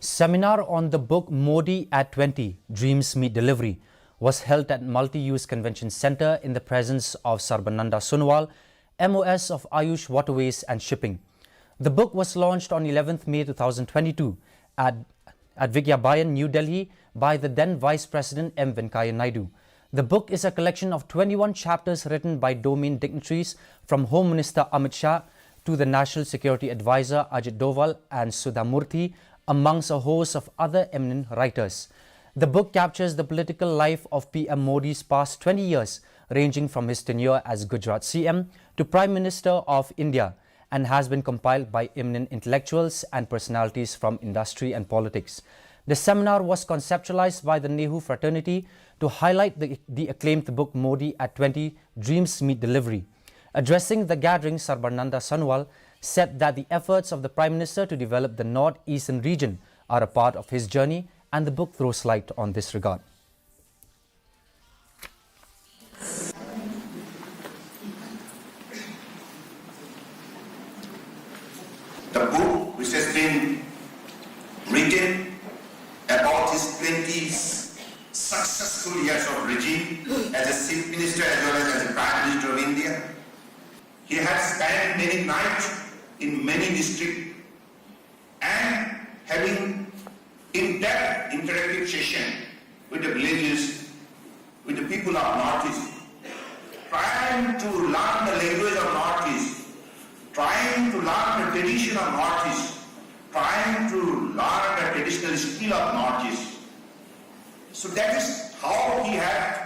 Seminar on the book Modi at 20, Dreams Meet Delivery was held at Multi-Use Convention Centre in the presence of Sarbananda Sonowal, MOS of Ayush Waterways and Shipping. The book was launched on 11th May 2022 at Vigyabayan, New Delhi by the then Vice President M. Venkaiah Naidu. The book is a collection of 21 chapters written by domain dignitaries from Home Minister Amit Shah to the National Security Advisor Ajit Doval and Sudha Murthy, amongst a host of other eminent writers. The book captures the political life of PM Modi's past 20 years, ranging from his tenure as Gujarat CM to Prime Minister of India, and has been compiled by eminent intellectuals and personalities from industry and politics. The seminar was conceptualized by the Nehu fraternity to highlight the acclaimed book Modi at 20, Dreams Meet Delivery. Addressing the gathering, Sarbananda Sonowal said that the efforts of the Prime Minister to develop the northeastern region are a part of his journey, and the book throws light on this regard. The book, which has been written about his 20 successful years of regime as a Chief Minister as well as a Prime Minister of India. He has spent many nights in many districts and having in-depth interactive session with the villages, with the people of Northeast, trying to learn the language of Northeast, trying to learn the tradition of Northeast, trying to learn the traditional skill of Northeast. So that is how he had